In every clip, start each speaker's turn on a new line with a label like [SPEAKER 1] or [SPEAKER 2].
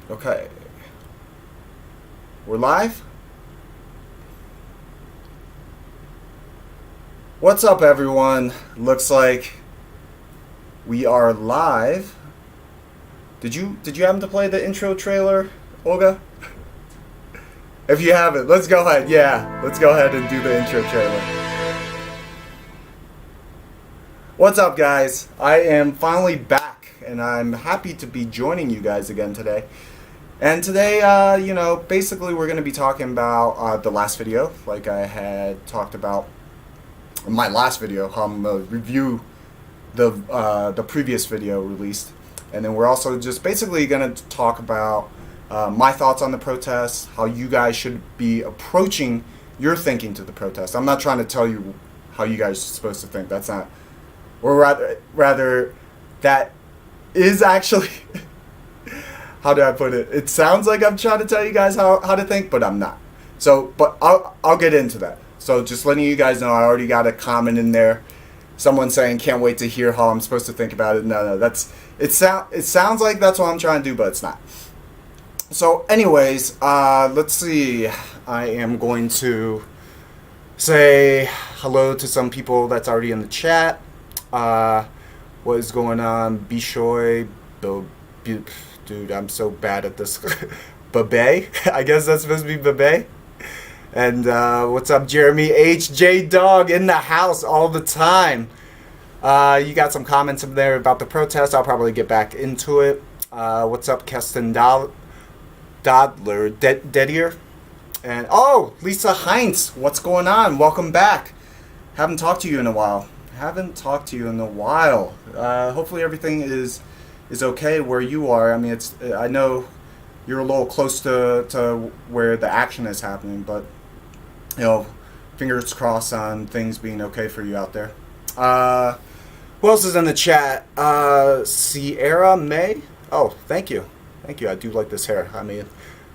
[SPEAKER 1] Okay. We're live? What's up, everyone? Looks like we are live. Did you happen to play the intro trailer, Olga? If you haven't, let's go ahead. Yeah, let's go ahead and do the intro trailer. What's up, guys? I am finally back, and I'm happy to be joining you guys again today. And today, basically we're going to be talking about the last video, like I had talked about in my last video. I'm going to review the previous video released. And then we're also just basically going to talk about my thoughts on the protests, how you guys should be approaching your thinking to the protest. I'm not trying to tell you how you guys are supposed to think. That's not, or rather that is actually... How do I put it? It sounds like I'm trying to tell you guys how to think, but I'm not. So, but I'll get into that. So just letting you guys know, I already got a comment in there. Someone saying, can't wait to hear how I'm supposed to think about it. No, it sounds like that's what I'm trying to do, but it's not. So anyways, let's see. I am going to say hello to some people that's already in the chat. What is going on? Bishoy, dude, I'm so bad at this. Babe? I guess that's supposed to be Babe. And what's up, Jeremy H. J Dog in the house all the time. You got some comments in there about the protest. I'll probably get back into it. What's up, Keston Dodler, Deadier? And oh, Lisa Heinz, what's going on? Welcome back. Haven't talked to you in a while. Hopefully everything is okay where you are. I mean, I know you're a little close to where the action is happening, but fingers crossed on things being okay for you out there. Who else is in the chat? Sierra May. Oh, thank you. I do like this hair. I mean,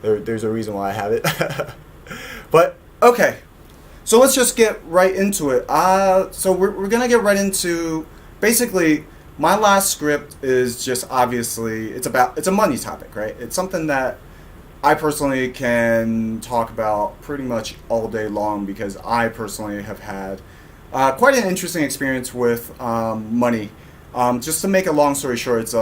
[SPEAKER 1] there's a reason why I have it. But okay, so let's just get right into it. So we're gonna get right into basically. My last script is just obviously, it's a money topic, right? It's something that I personally can talk about pretty much all day long because I personally have had quite an interesting experience with money. Just to make a long story short, it's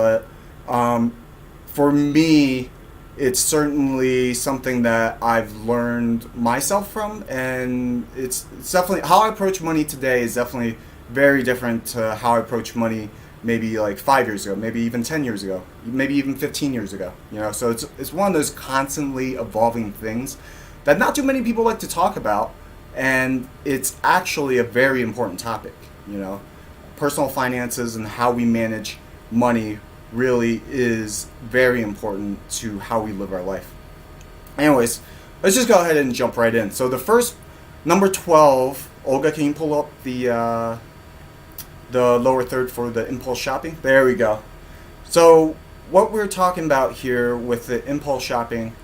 [SPEAKER 1] for me, it's certainly something that I've learned myself from, and it's definitely, how I approach money today is definitely very different to how I approach money maybe like 5 years ago, maybe even 10 years ago, maybe even 15 years ago, so it's one of those constantly evolving things that not too many people like to talk about, and it's actually a very important topic. Personal finances and how we manage money really is very important to how we live our life. Anyways, let's just go ahead and jump right in. So the first, number 12, Olga, can you pull up the lower third for the impulse shopping? There we go. So what we're talking about here with the impulse shopping,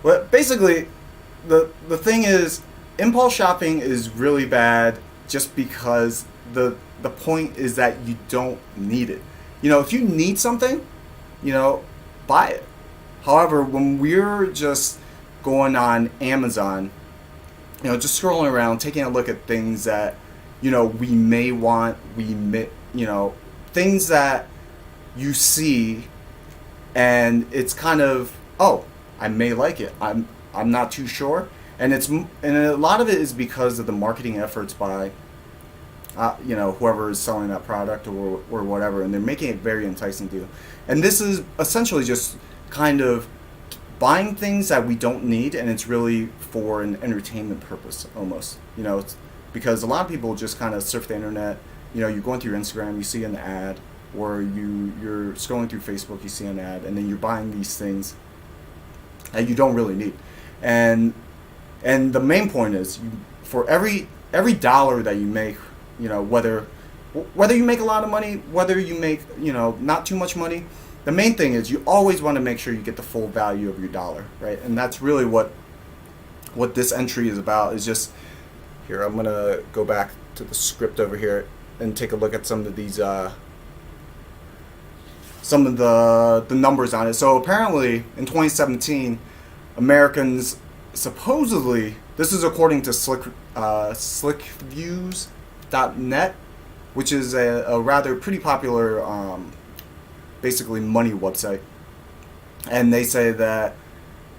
[SPEAKER 1] well, basically the thing is, impulse shopping is really bad just because the point is that you don't need it. If you need something, buy it. However, when we're just going on Amazon, just scrolling around, taking a look at things that we may want, things that you see, and it's kind of, oh, I may like it. I'm not too sure, and a lot of it is because of the marketing efforts by, whoever is selling that product or whatever, and they're making it very enticing to you. And this is essentially just kind of buying things that we don't need, and it's really for an entertainment purpose almost. It's because a lot of people just kind of surf the internet. You're going through Instagram, you see an ad, or you're scrolling through Facebook, you see an ad, and then you're buying these things that you don't really need. And the main point is, for every dollar that you make, whether you make a lot of money, whether you make not too much money, the main thing is you always want to make sure you get the full value of your dollar, right? And that's really what what this entry is about is just here. I'm gonna go back to the script over here and take a look at some of these some of the numbers on it. So apparently in 2017, Americans supposedly, this is according to slickviews.net, which is a rather pretty popular basically money website, and they say that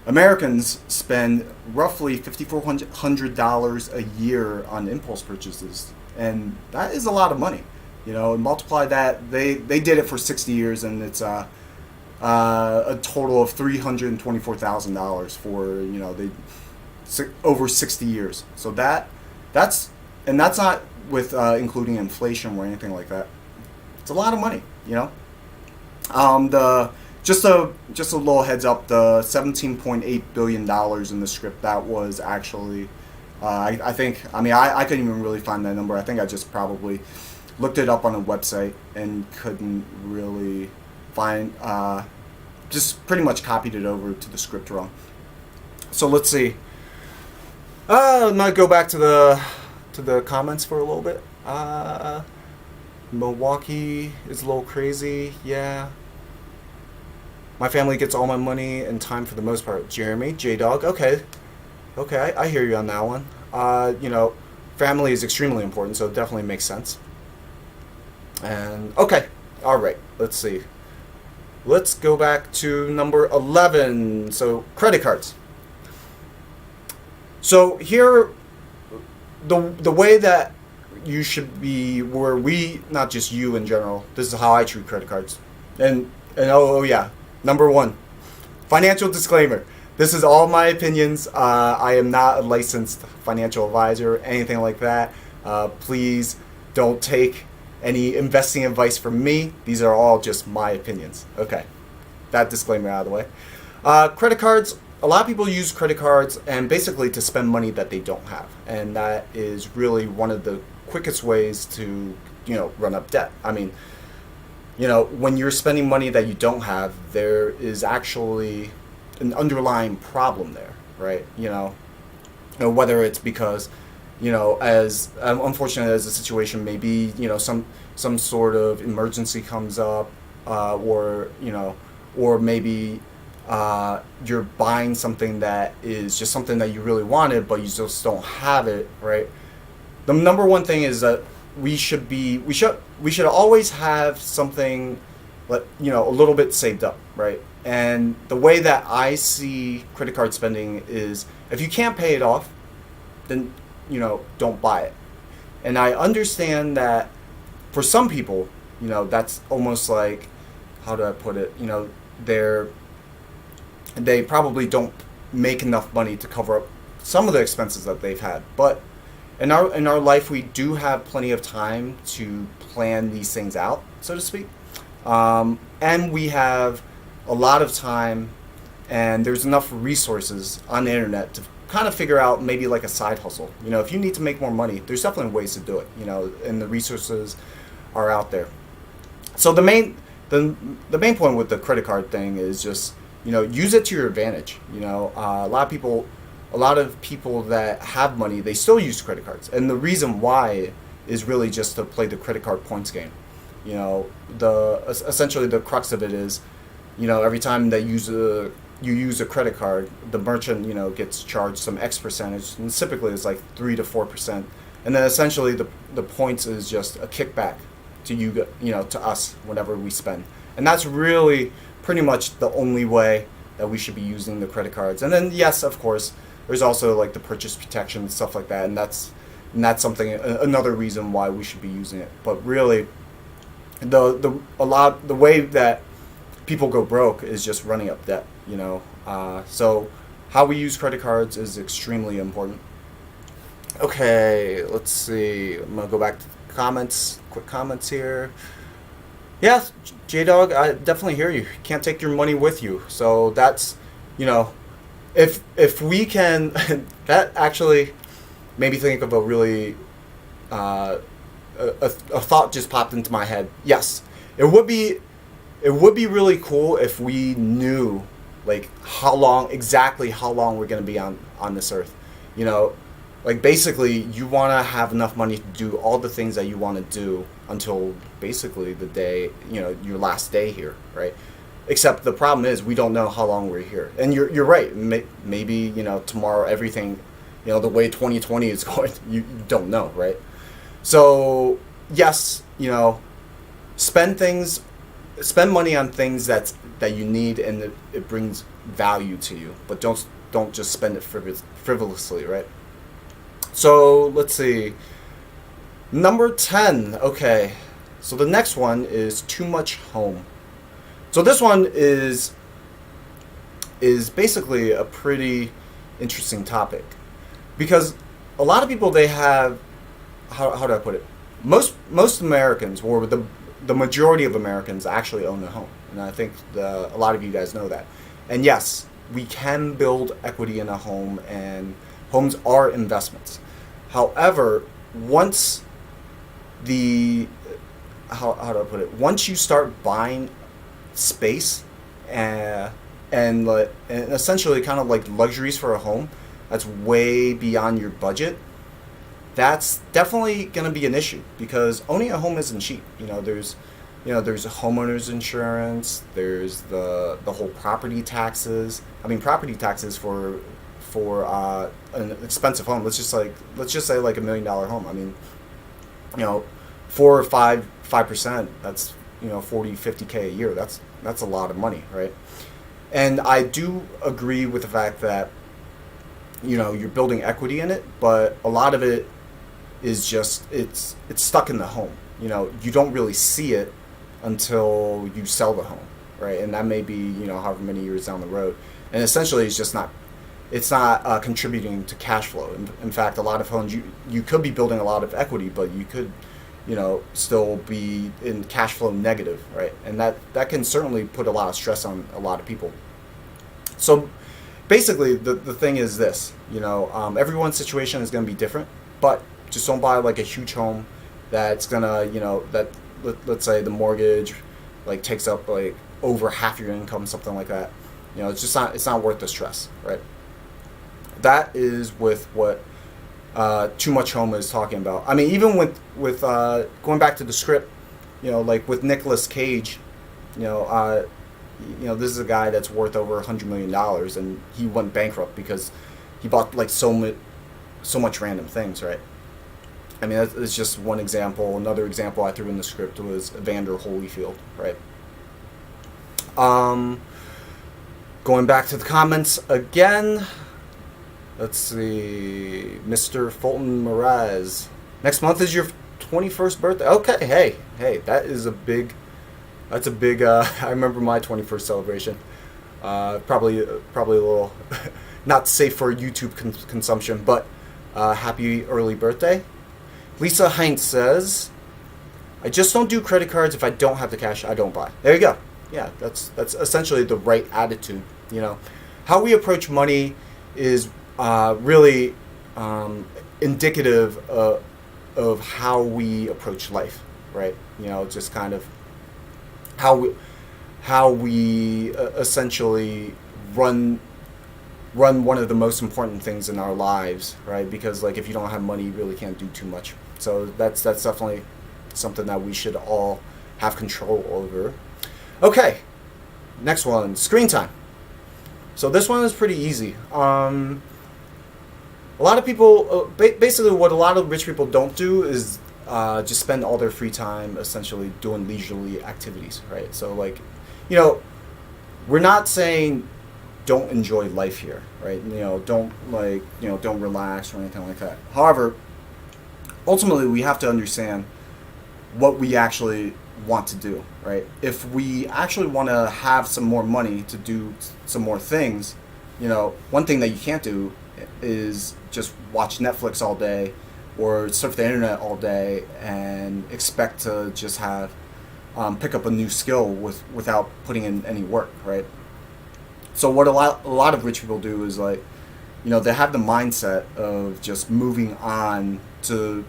[SPEAKER 1] Americans spend roughly $5,400 a year on impulse purchases, and that is a lot of money. You know, and multiply that. They did it for 60 years, and it's a total of $324,000 for over 60 years. So that's not with including inflation or anything like that. It's a lot of money, you know. Just a little heads up, the $17.8 billion in the script, that was actually, I think, I couldn't even really find that number. I think I just probably looked it up on a website and couldn't really find, just pretty much copied it over to the script wrong. So let's see. I'm gonna go back to the comments for a little bit. Milwaukee is a little crazy, yeah. My family gets all my money and time for the most part. Jeremy, J-Dog, okay, I hear you on that one. Family is extremely important, so it definitely makes sense. And, okay, alright, let's see. Let's go back to number 11, so credit cards. So here, the way that you should be, not just you in general, this is how I treat credit cards. And oh yeah, number one, financial disclaimer. This is all my opinions. I am not a licensed financial advisor, anything like that. Please don't take any investing advice from me. These are all just my opinions. Okay, that disclaimer out of the way. Credit cards. A lot of people use credit cards and basically to spend money that they don't have, and that is really one of the quickest ways to run up debt. I mean, when you're spending money that you don't have, there is actually an underlying problem there, right? Whether it's because as unfortunate as the situation may be, some sort of emergency comes up, or maybe you're buying something that is just something that you really wanted, but you just don't have it, right? The number one thing is that we should always have something, a little bit saved up, right? And the way that I see credit card spending is, if you can't pay it off, then don't buy it. And I understand that for some people, that's almost like, how do I put it? They probably don't make enough money to cover up some of the expenses that they've had. But in our life, we do have plenty of time to plan these things out, so to speak. And we have a lot of time, and there's enough resources on the internet to kind of figure out maybe like a side hustle. If you need to make more money, there's definitely ways to do it, and the resources are out there. So the main point with the credit card thing is just, use it to your advantage. A lot of people that have money, they still use credit cards, and the reason why is really just to play the credit card points game. Essentially the crux of it is, every time that you use a credit card, the merchant gets charged some X percentage, and typically it's like 3 to 4%, and then essentially the points is just a kickback to to us whenever we spend, and that's really pretty much the only way that we should be using the credit cards. And then yes, of course, there's also like the purchase protection and stuff like that, and that's something, another reason why we should be using it. But really, the way that people go broke is just running up debt. So how we use credit cards is extremely important. Okay, let's see. I'm gonna go back to the comments. Quick comments here. Yeah, J-Dog, I definitely hear you. Can't take your money with you. So that's, if we can, that actually made me think of a really, a thought just popped into my head. Yes, it would be really cool if we knew, like, exactly how long we're going to be on this earth. You know, like basically you want to have enough money to do all the things that you want to do until basically the day, your last day here, right? Except the problem is we don't know how long we're here. And you're right. Maybe, tomorrow everything, the way 2020 is going, you don't know, right? So, yes, spend money on things that you need and it brings value to you, but don't just spend it frivolously, right? So, let's see. Number 10. Okay. So the next one is too much home. So this one is basically a pretty interesting topic because a lot of people, they have, how do I put it? Most Americans, or the majority of Americans, actually own a home, and I think a lot of you guys know that. And yes, we can build equity in a home, and homes are investments. However, once how do I put it? Once you start buying space and essentially kind of like luxuries for a home that's way beyond your budget, that's definitely going to be an issue because owning a home isn't cheap. There's homeowners insurance, there's the whole property taxes. I mean, property taxes for an expensive home. Let's just say like $1 million home. I mean, 4 or 5%. That's 40-50K a year. That's a lot of money, right? And I do agree with the fact that you're building equity in it, but a lot of it is just it's stuck in the home. You don't really see it until you sell the home, right? And that may be however many years down the road. And essentially, it's not contributing to cash flow. In fact, a lot of homes you could be building a lot of equity, but you could still be in cash flow negative, right? And that can certainly put a lot of stress on a lot of people. So basically, the thing is this, everyone's situation is going to be different, but just don't buy like a huge home that's gonna, let's say the mortgage like takes up like over half your income, something like that. It's not worth the stress, right? That is with what Too Much Home is talking about. I mean, even with going back to the script, like with Nicolas Cage, this is a guy that's worth over $100 million, and he went bankrupt because he bought like so much random things, right? I mean, that's just one example. Another example I threw in the script was Evander Holyfield, right? Going back to the comments again. Let's see, Mr. Fulton Mraz. Next month is your 21st birthday. Okay, hey, that's a big. I remember my 21st celebration. Probably a little not safe for YouTube consumption, but happy early birthday. Lisa Heinz says, "I just don't do credit cards. If I don't have the cash, I don't buy." There you go. Yeah, that's essentially the right attitude. How we approach money is really indicative of how we approach life, right? Just kind of how we essentially run one of the most important things in our lives, right? Because like if you don't have money, you really can't do too much. So that's definitely something that we should all have control over. Okay, next one, screen time. So this one is pretty easy. A lot of people, basically what a lot of rich people don't do is just spend all their free time essentially doing leisurely activities, right? So like, we're not saying don't enjoy life here, right? Don't relax or anything like that. However, ultimately we have to understand what we actually want to do, right? If we actually want to have some more money to do some more things, one thing that you can't do is just watch Netflix all day or surf the internet all day and expect to just have pick up a new skill without putting in any work, right? So what a lot of rich people do is like, they have the mindset of just moving on to,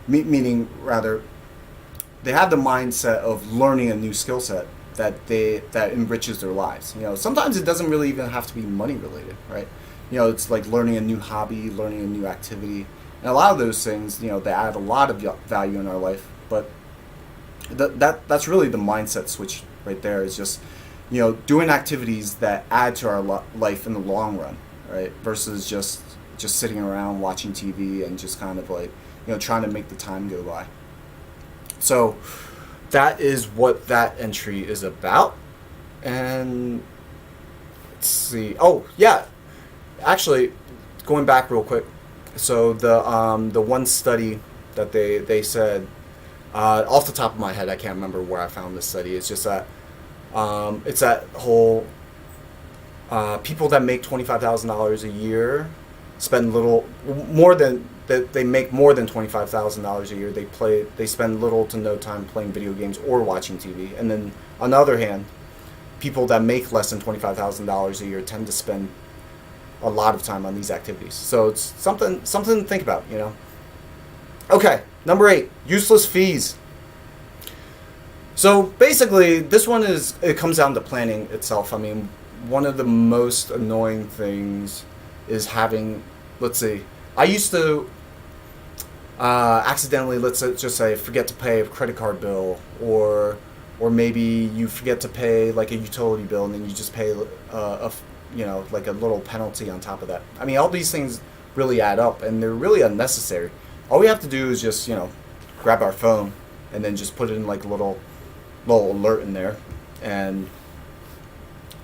[SPEAKER 1] meaning rather, they have the mindset of learning a new skill set that enriches their lives. Sometimes it doesn't really even have to be money related, right? It's like learning a new hobby, learning a new activity, and a lot of those things, they add a lot of value in our life. But that's really the mindset switch right there. Is just doing activities that add to our life in the long run, right? Versus just sitting around watching TV and just kind of like trying to make the time go by. So that is what that entry is about. And let's see. Oh yeah, actually, going back real quick. So the one study that they said, off the top of my head, I can't remember where I found this study. It's just that it's that whole people that make $25,000 a year spend little more than that. They make more than $25,000 a year. They spend little to no time playing video games or watching TV. And then on the other hand, people that make less than $25,000 a year tend to spend a lot of time on these activities. So it's something to think about. Okay, number 8, useless fees. So basically, this one it comes down to planning itself. I mean, one of the most annoying things is having, let's see, I used to accidentally, let's just say, forget to pay a credit card bill, or maybe you forget to pay like a utility bill, and then you just pay like a little penalty on top of that. I mean, all these things really add up, and they're really unnecessary. All we have to do is just grab our phone and then just put it in like a little alert in there, and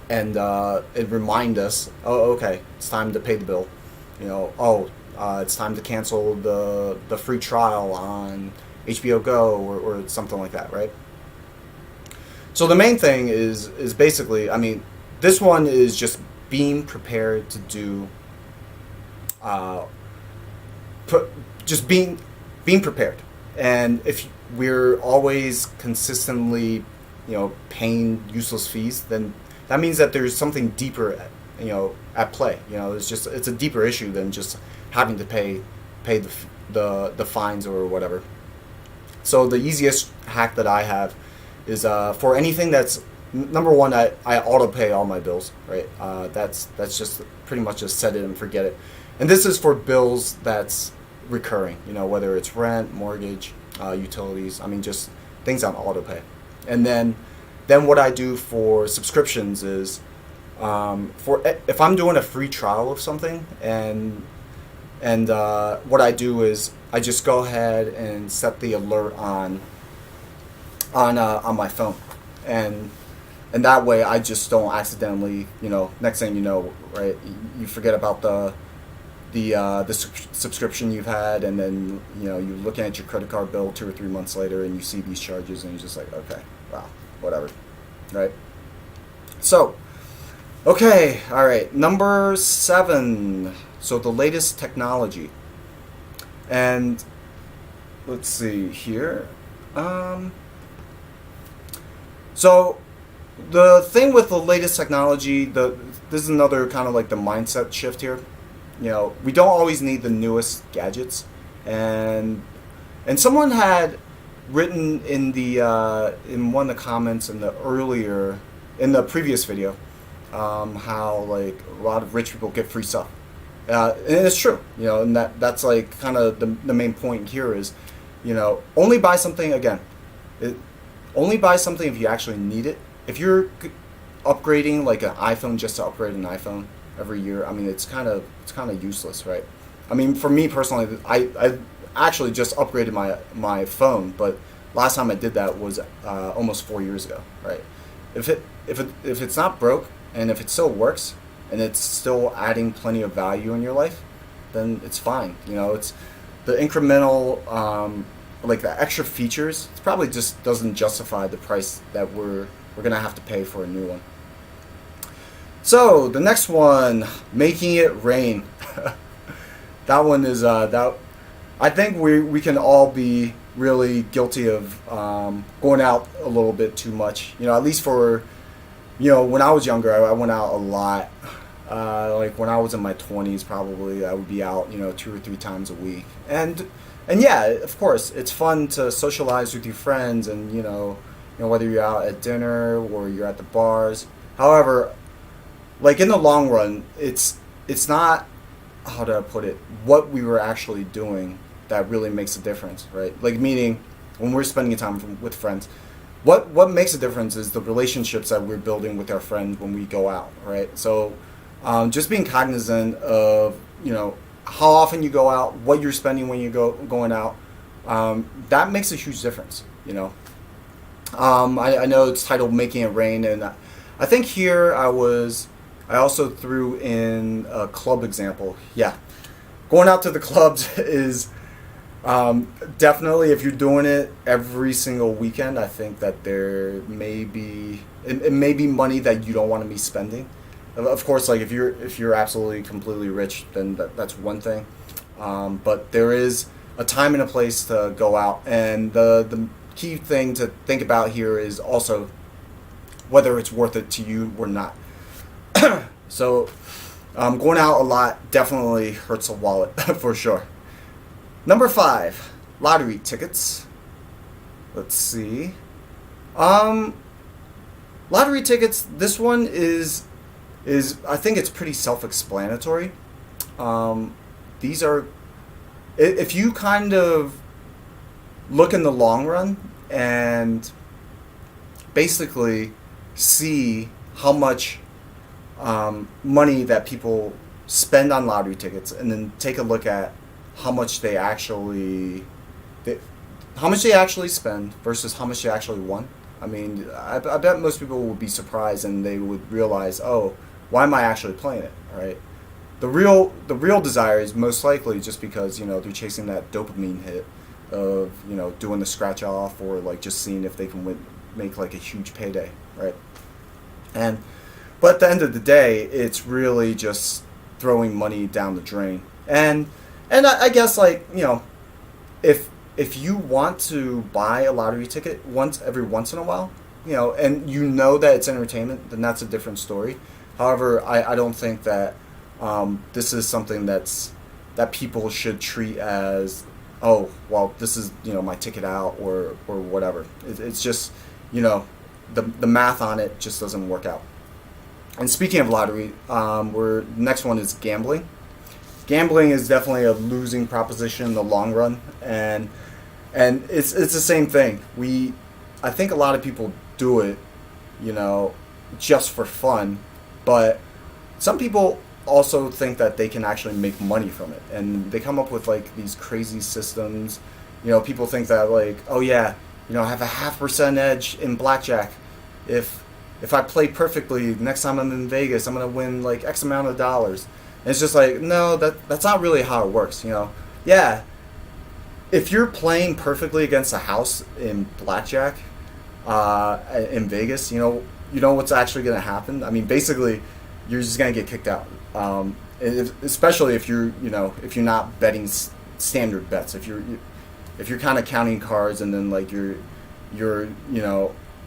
[SPEAKER 1] it remind us, oh, okay, it's time to pay the bill. It's time to cancel the free trial on HBO Go or something like that, right? So the main thing is basically, I mean, this one is just being prepared to do, just being prepared. And if we're always consistently, paying useless fees, then that means that there's something deeper, at play. It's a deeper issue than just having to pay the fines or whatever. So the easiest hack that I have is for anything that's number one, I auto pay all my bills, right? That's just pretty much just set it and forget it. And this is for bills that's recurring, whether it's rent, mortgage, utilities. I mean, just things on auto pay. And then what I do for subscriptions is if I'm doing a free trial of something, and what I do is I just go ahead and set the alert on my phone, and that way I just don't accidentally, next thing you know, right, you forget about the subscription you've had, and then you're looking at your credit card bill 2 or 3 months later, and you see these charges, and you're just like, okay, wow, whatever, right? So, okay, all right, number 7. So the latest technology, and let's see here. So the thing with the latest technology, this is another kind of like the mindset shift here. We don't always need the newest gadgets, and someone had written in one of the comments in the previous video, how like a lot of rich people get free stuff, and it's true, and that's like kind of the main point here is, only buy something only buy something if you actually need it. If you're upgrading like an iPhone just to upgrade an iPhone every year, I mean, it's kind of useless, right? I mean, for me personally, I actually just upgraded my phone, but last time I did that was almost 4 years ago, right? If it's not broke, and if it still works, and it's still adding plenty of value in your life, then it's fine. It's the incremental, like the extra features. It probably just doesn't justify the price that we're gonna have to pay for a new one. So the next one, making it rain. That one is that. I think we can all be really guilty of going out a little bit too much. At least for, when I was younger, I went out a lot. Like when I was in my 20s, probably I would be out, 2 or 3 times a week. And yeah, of course, it's fun to socialize with your friends and whether you're out at dinner or you're at the bars. However, like in the long run, it's not, how do I put it, what we were actually doing that really makes a difference, right? Like meaning when we're spending time with friends, what makes a difference is the relationships that we're building with our friends when we go out, right? So just being cognizant of how often you go out, what you're spending when you going out, that makes a huge difference. I know it's titled "Making It Rain," and I think here I also threw in a club example. Yeah, going out to the clubs is definitely, if you're doing it every single weekend, I think that there may be it may be money that you don't want to be spending. Of course, like if you're absolutely completely rich, then that's one thing. But there is a time and a place to go out, and the key thing to think about here is also whether it's worth it to you or not. So going out a lot definitely hurts a wallet for sure. Number 5, lottery tickets. Let's see. Lottery tickets. This one is I think it's pretty self-explanatory. These are, if you kind of look in the long run and basically see how much money that people spend on lottery tickets, and then take a look at how much they actually spend versus how much they actually won. I mean, I bet most people would be surprised and they would realize, oh, why am I actually playing it, right? The real desire is most likely just because they're chasing that dopamine hit of doing the scratch off, or like just seeing if they can make like a huge payday, right? But at the end of the day, it's really just throwing money down the drain. And I guess like if you want to buy a lottery ticket every once in a while, and that it's entertainment, then that's a different story. However, I don't think that this is something that people should treat as, oh, well, this is my ticket out or whatever. It's just the math on it just doesn't work out. And speaking of lottery, next one is gambling. Gambling is definitely a losing proposition in the long run, and it's the same thing. I think a lot of people do it, just for fun, but some people also think that they can actually make money from it, and they come up with like these crazy systems. People think that like, oh yeah, I have a 0.5% edge in blackjack. If I play perfectly, next time I'm in Vegas, I'm gonna win like X amount of dollars. And it's just like, no, that's not really how it works. Yeah, if you're playing perfectly against a house in blackjack, in Vegas, what's actually gonna happen. I mean, basically, you're just gonna get kicked out. Especially if you're not betting standard bets. If you're kind of counting cards, and then like you're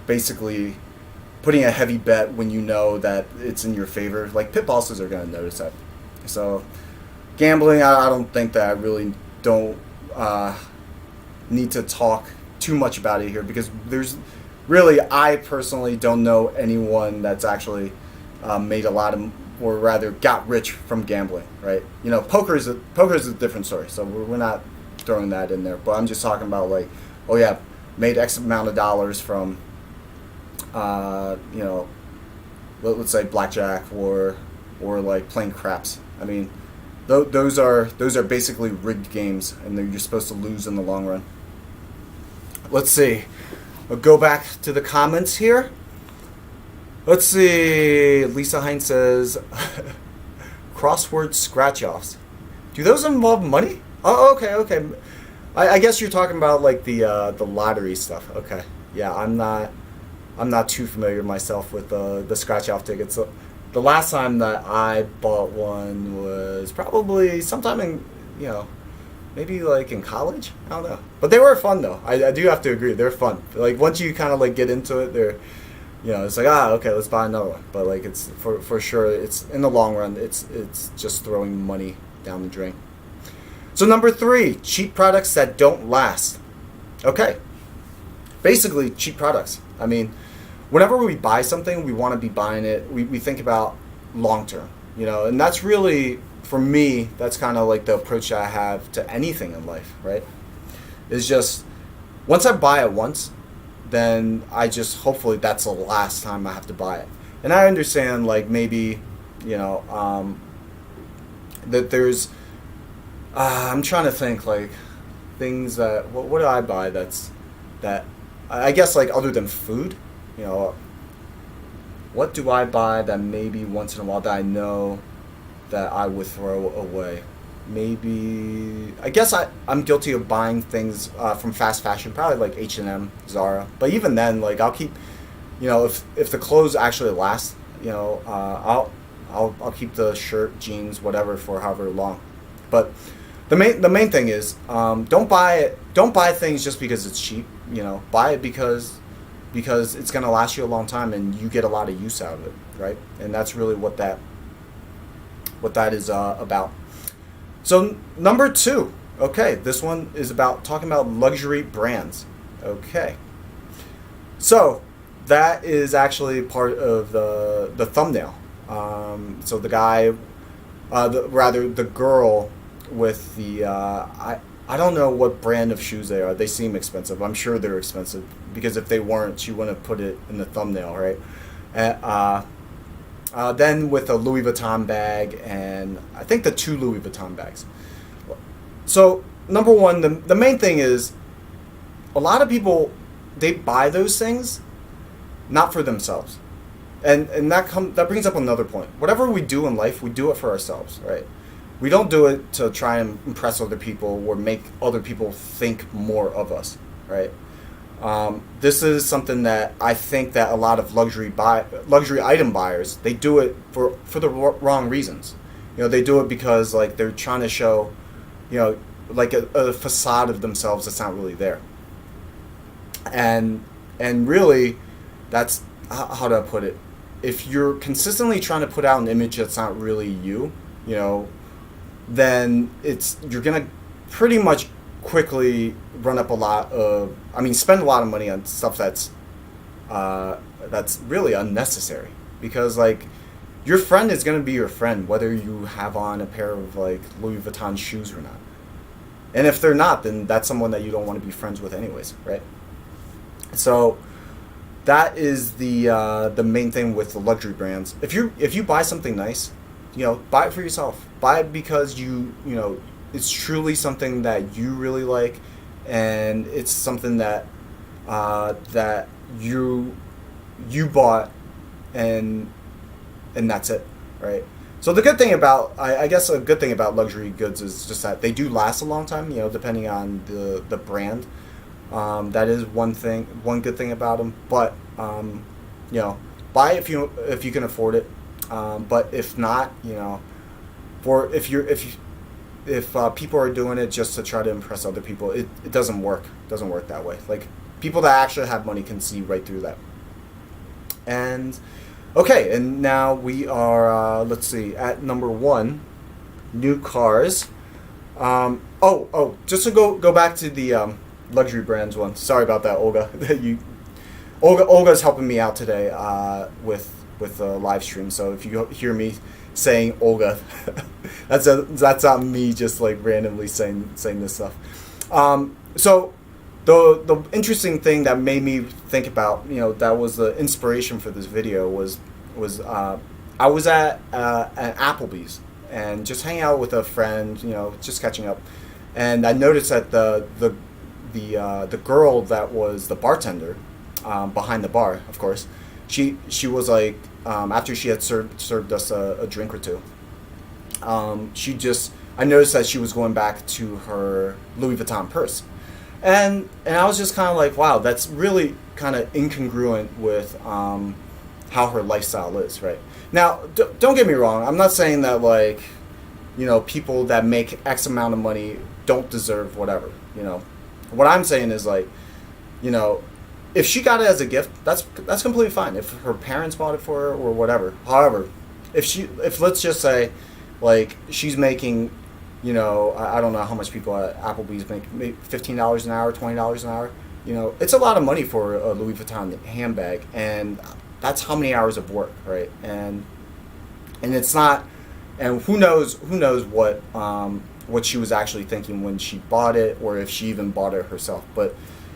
[SPEAKER 1] basically putting a heavy bet when you know that it's in your favor, like pit bosses are going to notice that. So gambling, I don't think that I really don't need to talk too much about it here, because I personally don't know anyone that's actually made a lot of, or rather got rich from gambling, right? Poker is a different story, so we're not throwing that in there. But I'm just talking about like, oh yeah, made X amount of dollars from let's say blackjack or like playing craps. I mean, those are basically rigged games, and you're supposed to lose in the long run. Let's see. I'll go back to the comments here. Let's see. Lisa Hines says, crossword scratch-offs. Do those involve money? Oh, okay. I guess you're talking about like the lottery stuff. Okay. Yeah, I'm not too familiar myself with the scratch-off tickets. So the last time that I bought one was probably sometime in, maybe like in college. I don't know. But they were fun though. I do have to agree, they're fun. Like once you kind of like get into it, they're, it's like, okay, let's buy another one. But like it's for sure, it's in the long run, it's just throwing money down the drain. So number 3, cheap products that don't last. Okay. basically cheap products. I mean, whenever we buy something, we want to be buying it. We think about long term, and that's really, for me, that's kind of like the approach that I have to anything in life, right? It's just, once I buy it once, then I just, hopefully that's the last time I have to buy it. And I understand, like, maybe, that there's, I'm trying to think, like, things that, what do I buy that, I guess, like, other than food, what do I buy that maybe once in a while that I know that I would throw away? Maybe, I guess I'm guilty of buying things from fast fashion, probably like H&M, Zara. But even then, like, I'll keep, if the clothes actually last, I'll keep the shirt, jeans, whatever for however long. But the main thing is, don't buy things just because it's cheap. Buy it because it's gonna last you a long time and you get a lot of use out of it, right? And that's really what that is about. So number 2, okay, this one is about talking about luxury brands. Okay, so that is actually part of the thumbnail. So the guy, the girl with the I don't know what brand of shoes they are. They seem expensive. I'm sure they're expensive, because if they weren't, she wouldn't have put it in the thumbnail, right? Then with a Louis Vuitton bag, and I think the 2 Louis Vuitton bags. So number 1, the main thing is, a lot of people, they buy those things not for themselves, and that brings up another point. Whatever we do in life, we do it for ourselves, right? We don't do it to try and impress other people or make other people think more of us, right? This is something that I think that a lot of luxury item buyers, they do it for the wrong reasons. They do it because, like, they're trying to show, like a facade of themselves that's not really there. And really, that's, how do I put it? If you're consistently trying to put out an image that's not really you, then you're gonna pretty much quickly spend a lot of money on stuff that's really unnecessary, because, like, your friend is gonna be your friend whether you have on a pair of, like, Louis Vuitton shoes or not. And if they're not, then that's someone that you don't want to be friends with anyways, right? So that is the main thing with the luxury brands. If you buy something nice, buy it for yourself. Buy it because it's truly something that you really like, and it's something that that you bought, and that's it, right? So the good thing about, I guess a good thing about luxury goods is just that they do last a long time, depending on the brand. That is one good thing about them. But buy it if you can afford it. But if not, if people are doing it just to try to impress other people, it doesn't work. It doesn't work that way. Like, people that actually have money can see right through that. And okay, and now we are, let's see, at number 1, new cars. Just to go back to the luxury brands one. Sorry about that, Olga. Olga's helping me out today with the live stream. So if you hear me saying Olga, that's not me just, like, randomly saying this stuff. So the interesting thing that made me think about, that was the inspiration for this video was I was at an Applebee's and just hanging out with a friend, just catching up, and I noticed that the girl that was the bartender behind the bar, of course, she was like, after she had served us a drink or two, I noticed that she was going back to her Louis Vuitton purse, and I was just kind of like, wow, that's really kind of incongruent with how her lifestyle is, right? Now, don't get me wrong, I'm not saying that, like, people that make X amount of money don't deserve whatever, What I'm saying is, like, if she got it as a gift, that's completely fine. If her parents bought it for her or whatever. However, if let's just say, like, she's making, I don't know how much people at Applebee's make $15 an hour, $20 an hour. You know, it's a lot of money for a Louis Vuitton handbag, and that's how many hours of work, right? And it's not, and who knows what she was actually thinking when she bought it, or if she even bought it herself. But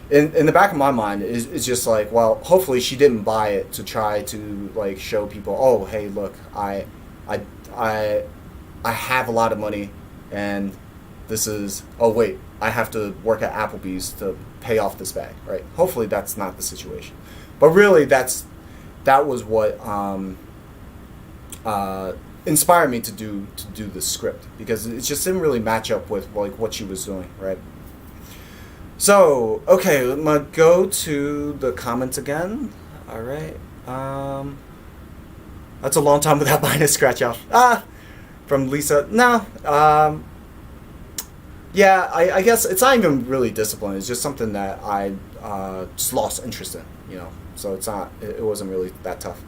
[SPEAKER 1] in the back of my mind is just like, well, hopefully she didn't buy it to try to like show people, oh, hey, look, I have a lot of money, and this is, oh wait, I have to work at Applebee's to pay off this bag, right? Hopefully that's not the situation, but really that was what inspired me to do the script, because it just didn't really match up with like what she was doing, right? So okay, I'm gonna go to the comments again. All right, that's a long time without buying a scratch off. From Lisa, no. Yeah, I guess it's not even really discipline. It's just something that I just lost interest in, you know. So it wasn't really that tough.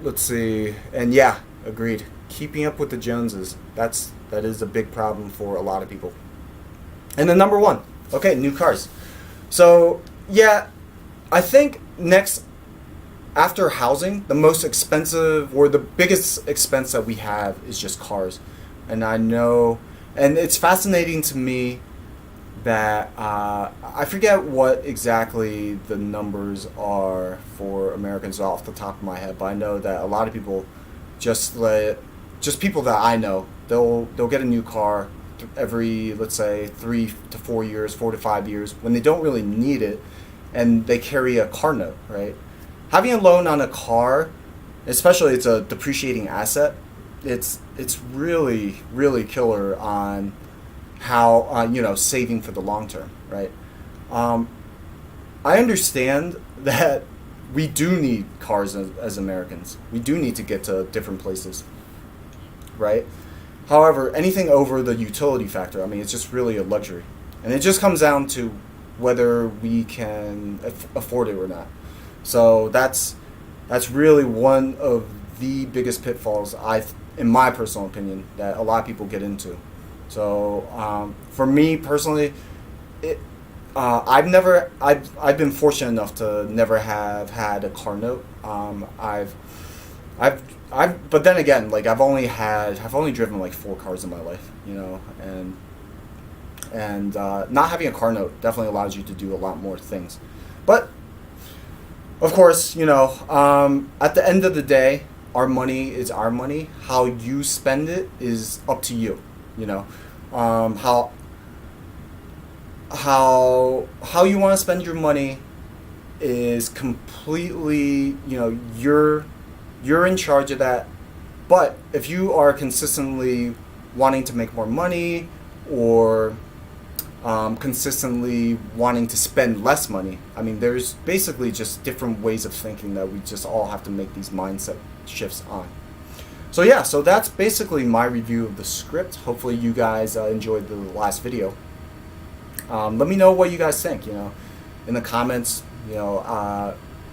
[SPEAKER 1] Let's see. And yeah, agreed. Keeping up with the Joneses. That is a big problem for a lot of people. And then number one, okay, new cars. So yeah, I think next after housing, the most expensive or the biggest expense that we have is just cars. And I know, and it's fascinating to me that I forget what exactly the numbers are for Americans off the top of my head, but I know that a lot of people just people that I know, they'll get a new car every, let's say, 3 to 4 years, 4 to 5 years, when they don't really need it, and they carry a car note, right? Having a loan on a car, especially it's a depreciating asset, it's really, really killer on how saving for the long term, right? I understand that we do need cars as Americans. We do need to get to different places, right? However, anything over the utility factor, I mean, it's just really a luxury. And it just comes down to whether we can afford it or not. So that's really one of the biggest pitfalls, in my personal opinion, that a lot of people get into. So for me personally, I've been fortunate enough to never have had a car note. But then again, like I've only driven like 4 cars in my life, you know, and not having a car note definitely allows you to do a lot more things. But of course, you know, at the end of the day, our money is our money. How you spend it is up to you. You know, how you want to spend your money is completely, you know, you're in charge of that. But if you are consistently wanting to make more money, or consistently wanting to spend less money, I mean, there's basically just different ways of thinking that we just all have to make these mindset shifts on. So yeah, so that's basically my review of the script. Hopefully you guys enjoyed the last video. Let me know what you guys think, you know, in the comments, you know,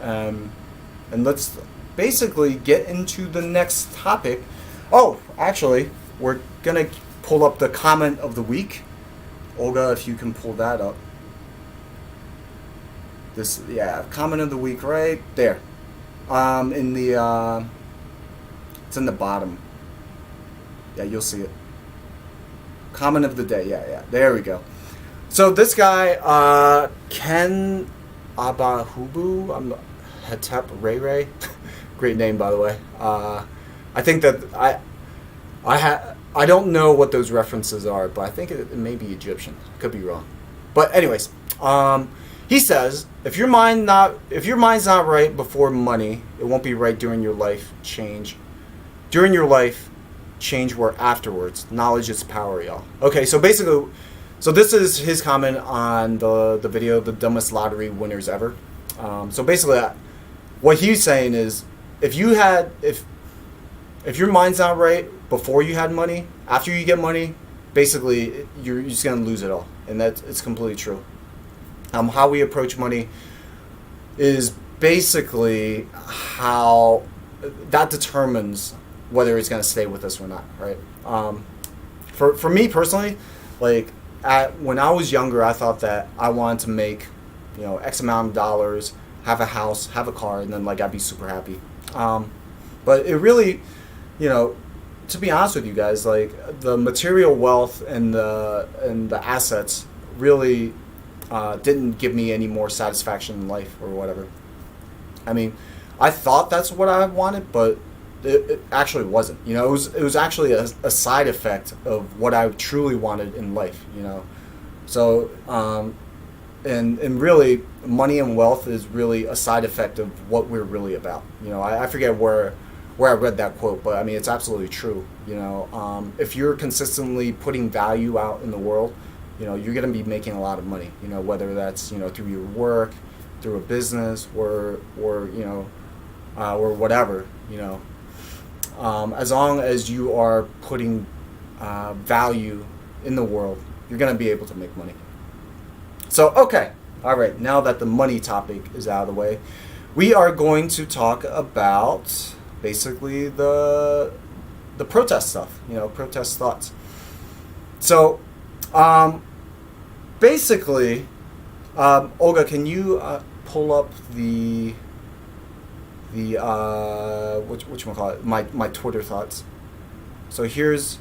[SPEAKER 1] and let's basically get into the next topic. Oh, actually, we're gonna pull up the comment of the week. Olga, if you can pull that up. Comment of the week right there. It's in the bottom. Yeah, you'll see it. Comment of the day. Yeah. There we go. So this guy, Ken Abahubu, Hetep Ray. Great name, by the way. I think that I don't know what those references are, but I think it may be Egyptian. Could be wrong. But anyways, he says, if your mind's not right before money, it won't be right during your life. Change where afterwards. Knowledge is power, y'all. Okay, so basically, this is his comment on the video, the dumbest lottery winners ever. So basically, what he's saying is, if your mind's not right before you had money, after you get money, basically you're just gonna lose it all, and it's completely true. How we approach money is basically how that determines whether it's gonna stay with us or not, right? For me personally, like when I was younger, I thought that I wanted to make, X amount of dollars, have a house, have a car, and then like I'd be super happy. But it really, to be honest with you guys, like the material wealth and the assets really didn't give me any more satisfaction in life or whatever. I mean, I thought that's what I wanted, but it actually wasn't. It was actually a side effect of what I truly wanted in life. So and really, money and wealth is really a side effect of what we're really about. I forget where I read that quote, but I mean it's absolutely true. If you're consistently putting value out in the world, you're going to be making a lot of money. Whether that's through your work, through a business, or whatever. As long as you are putting value in the world, you're going to be able to make money. So, okay. All right. Now that the money topic is out of the way, we are going to talk about basically the protest stuff, protest thoughts. So, basically, Olga, can you pull up the whatchamacallit, my Twitter thoughts. So here's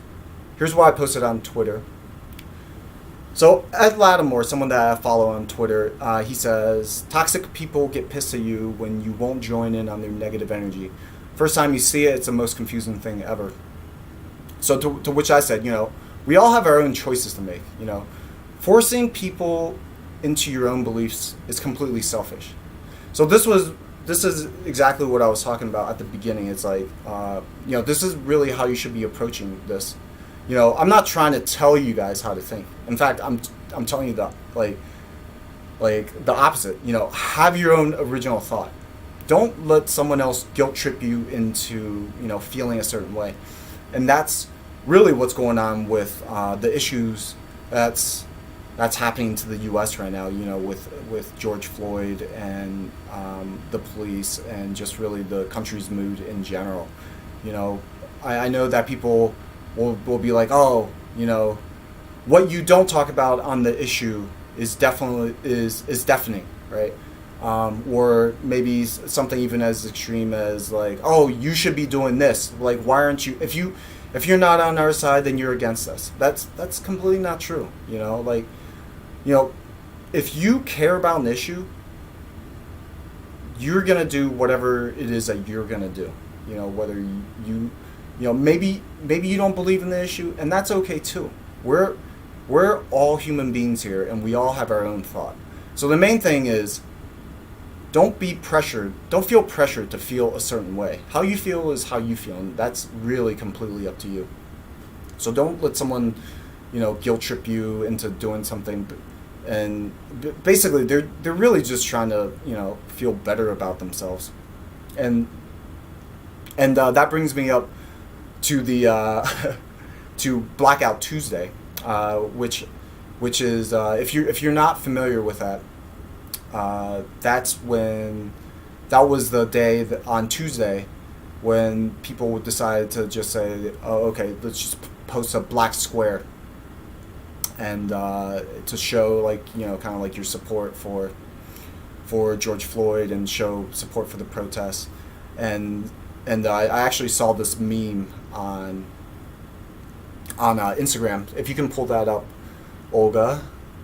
[SPEAKER 1] what I posted on Twitter. So Ed Lattimore, someone that I follow on Twitter, he says, toxic people get pissed at you when you won't join in on their negative energy. First time you see it, it's the most confusing thing ever. So to which I said, we all have our own choices to make. Forcing people into your own beliefs is completely selfish. So this is exactly what I was talking about at the beginning. It's like, this is really how you should be approaching this. I'm not trying to tell you guys how to think. In fact, I'm telling you that like the opposite. Have your own original thought. Don't let someone else guilt trip you into feeling a certain way. And that's really what's going on with the issues that's happening to the U.S. right now. With George Floyd and the police and just really the country's mood in general. I know that people will be like, oh, what you don't talk about on the issue is definitely is deafening, right? Or maybe something even as extreme as like, oh, you should be doing this. Like, why aren't you? If you're not on our side, then you're against us. That's completely not true. If you care about an issue, you're gonna do whatever it is that you're gonna do. Whether you maybe you don't believe in the issue, and that's okay too. We're all human beings here, and we all have our own thought. So the main thing is, don't be pressured. Don't feel pressured to feel a certain way. How you feel is how you feel, and that's really completely up to you. So don't let someone, guilt trip you into doing something. And basically, they're really just trying to, feel better about themselves. And that brings me up to the to Blackout Tuesday, which is if you're not familiar with that. That was the day that on Tuesday when people decided to just say, oh, okay, let's just post a black square and to show kind of like your support for George Floyd and show support for the protests. And I actually saw this meme on Instagram. If you can pull that up, Olga,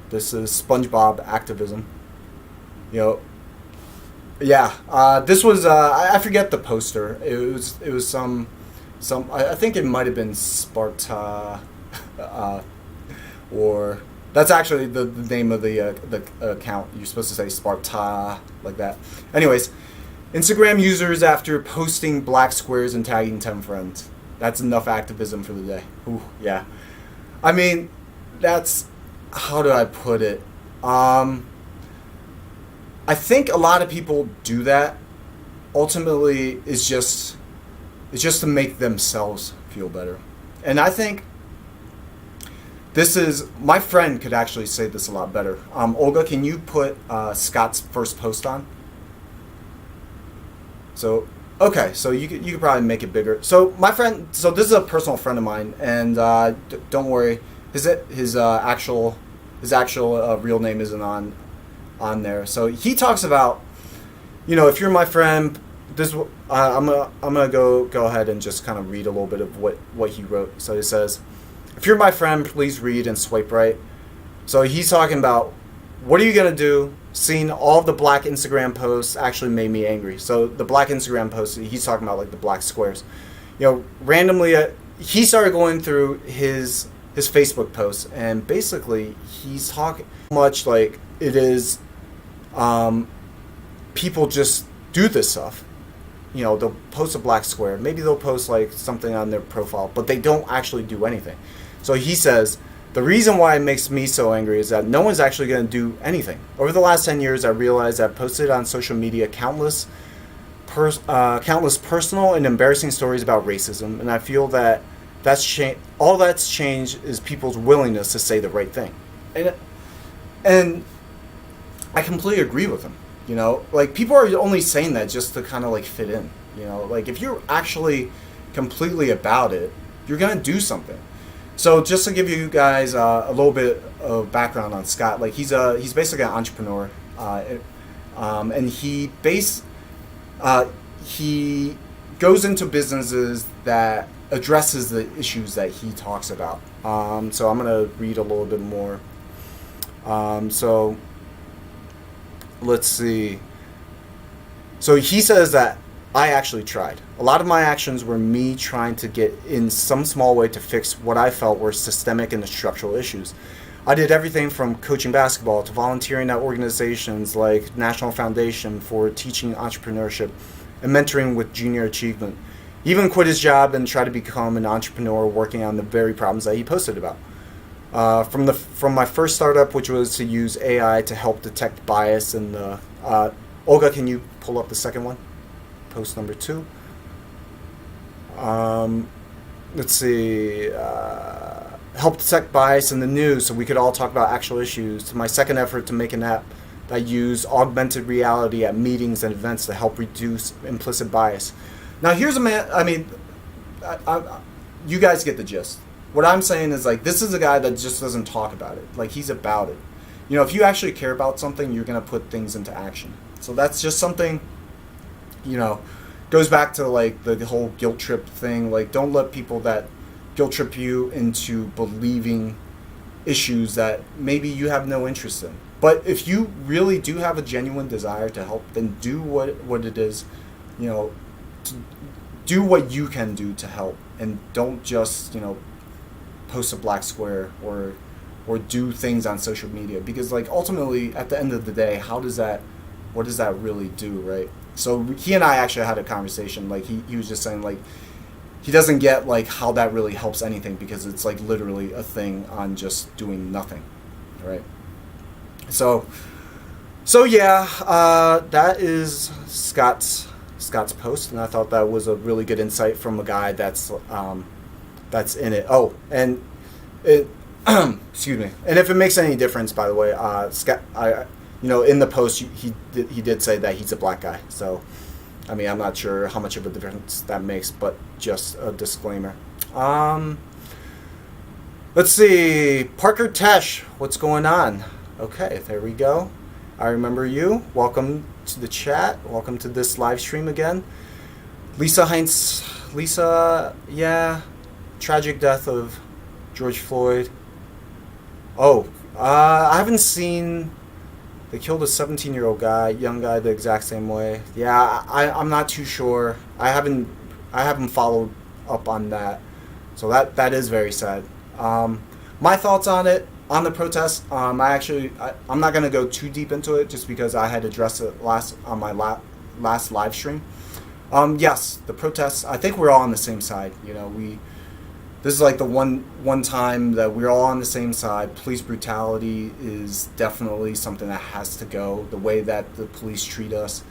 [SPEAKER 1] this is SpongeBob activism. This was I forget the poster. It was some I think it might have been Sparta, or that's actually the name of the account. You're supposed to say Sparta like that. Anyways, Instagram users after posting black squares and tagging 10 friends. That's enough activism for the day. Ooh, yeah. I mean, that's, how do I put it? I think a lot of people do that. Ultimately, it's just to make themselves feel better. And I think this is, my friend could actually say this a lot better. Olga, can you put Scott's first post on? So, okay, so you could probably make it bigger. So my friend, so this is a personal friend of mine, and don't worry, his actual his actual real name isn't on there. So he talks about, if you're my friend, this I'm gonna go ahead and just kind of read a little bit of what he wrote. So he says, if you're my friend, please read and swipe right. So he's talking about, what are you gonna do? Seeing all of the black Instagram posts actually made me angry. So the black Instagram posts, he's talking about like the black squares. Randomly, he started going through his Facebook posts, and basically he's talking much like it is. People just do this stuff. They'll post a black square. Maybe they'll post like something on their profile, but they don't actually do anything. So he says, the reason why it makes me so angry is that no one's actually going to do anything. Over the last 10 years, I realized I've posted on social media countless personal and embarrassing stories about racism, and I feel that all that's changed is people's willingness to say the right thing. And I completely agree with him. Like, people are only saying that just to kind of like fit in. Like, if you're actually completely about it, you're gonna do something. So just to give you guys a little bit of background on Scott, like he's basically an entrepreneur, and he goes into businesses that addresses the issues that he talks about. So I'm gonna read a little bit more. So let's see. So he says that I actually tried. A lot of my actions were me trying to get in some small way to fix what I felt were systemic and structural issues. I did everything from coaching basketball to volunteering at organizations like National Foundation for Teaching Entrepreneurship and mentoring with junior achievement. He even quit his job and tried to become an entrepreneur, working on the very problems that he posted about. From my first startup, which was to use AI to help detect bias in the Olga, can you pull up the second one? Post number 2. Let's see. Help detect bias in the news so we could all talk about actual issues. To my second effort to make an app that used augmented reality at meetings and events to help reduce implicit bias. Now here's a man. I mean, you guys get the gist. What I'm saying is, like, this is a guy that just doesn't talk about it. Like, he's about it. If you actually care about something, you're going to put things into action. So that's just something, goes back to, like, the whole guilt trip thing. Like, don't let people that guilt trip you into believing issues that maybe you have no interest in. But if you really do have a genuine desire to help, then do what it is, do what you can do to help. And don't just, post a black square or do things on social media, because like ultimately at the end of the day, what does that really do, right? So he and I actually had a conversation. Like he was just saying, like, he doesn't get like how that really helps anything, because it's like literally a thing on just doing nothing, right? So yeah, that is Scott's post, and I thought that was a really good insight from a guy that's in it. Oh, and it excuse me. And if it makes any difference, by the way, Scott, in the post he did say that he's a black guy. So, I mean, I'm not sure how much of a difference that makes, but just a disclaimer. Let's see, Parker Tesh, what's going on? Okay, there we go. I remember you. Welcome to the chat. Welcome to this live stream again. Lisa, yeah. Tragic death of George Floyd. Oh, I haven't seen. They killed a 17-year-old young guy, the exact same way. Yeah, I'm not too sure. I haven't followed up on that, so that is very sad. My thoughts on it, on the protest. I'm not gonna go too deep into it, just because I had addressed it on my last live stream. Yes, the protests. I think we're all on the same side. This is like the one time that we're all on the same side. Police brutality is definitely something that has to go. The way that the police treat us,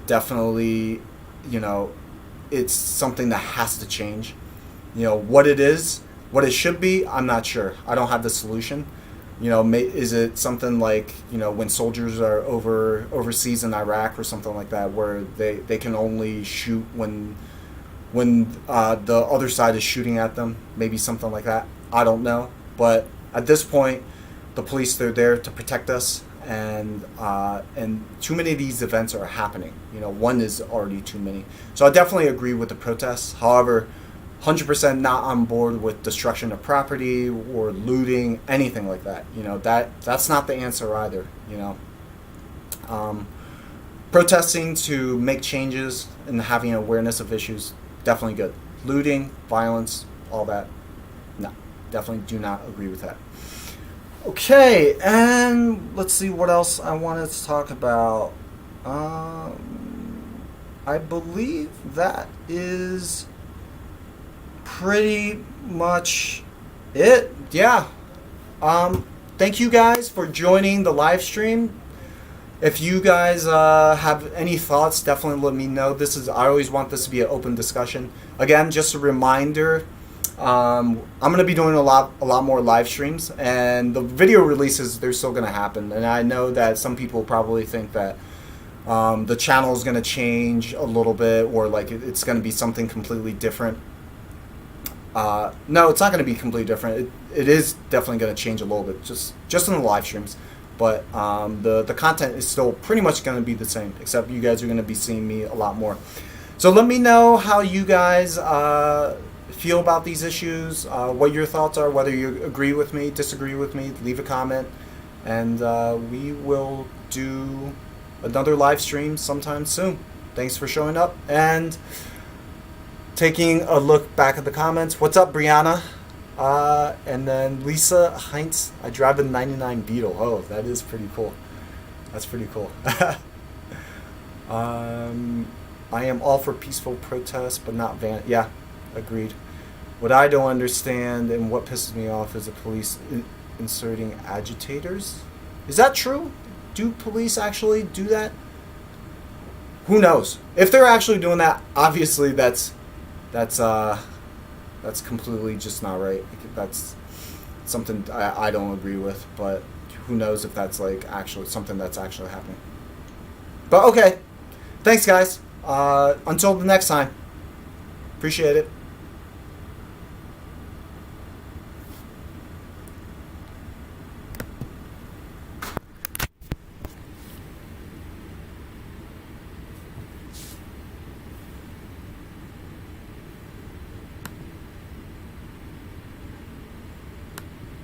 [SPEAKER 1] definitely, it's something that has to change. What it is, what it should be, I'm not sure. I don't have the solution. Is it something like, when soldiers are overseas in Iraq or something like that, where they can only shoot when the other side is shooting at them, maybe something like that. I don't know. But at this point, the police, they're there to protect us, and too many of these events are happening. One is already too many. So I definitely agree with the protests. However, 100% not on board with destruction of property or looting, anything like that. That's not the answer either. Protesting to make changes and having awareness of issues, definitely good. Looting, violence, all that, no, definitely do not agree with that. Okay, and let's see what else I wanted to talk about. I believe that is pretty much it. Yeah. Thank you guys for joining the live stream. If you guys have any thoughts, definitely let me know. I always want this to be an open discussion. Again, just a reminder, I'm going to be doing a lot more live streams, and the video releases, they're still going to happen. And I know that some people probably think that the channel is going to change a little bit, or like it's going to be something completely different. No, it's not going to be completely different. It is definitely going to change a little bit, just in the live streams. But the content is still pretty much going to be the same, except you guys are going to be seeing me a lot more. So let me know how you guys feel about these issues, what your thoughts are, whether you agree with me, disagree with me. Leave a comment, and we will do another live stream sometime soon. Thanks for showing up and taking a look back at the comments. What's up, Brianna? And then Lisa Heinz, I drive a 99 Beetle. Oh, that is pretty cool. That's pretty cool. I am all for peaceful protests, but not yeah, agreed. What I don't understand and what pisses me off is the police inserting agitators. Is that true? Do police actually do that? Who knows? If they're actually doing that, obviously that's completely just not right. That's something I don't agree with, but who knows if that's like actually something that's actually happening. But okay, thanks guys. Until the next time, appreciate it.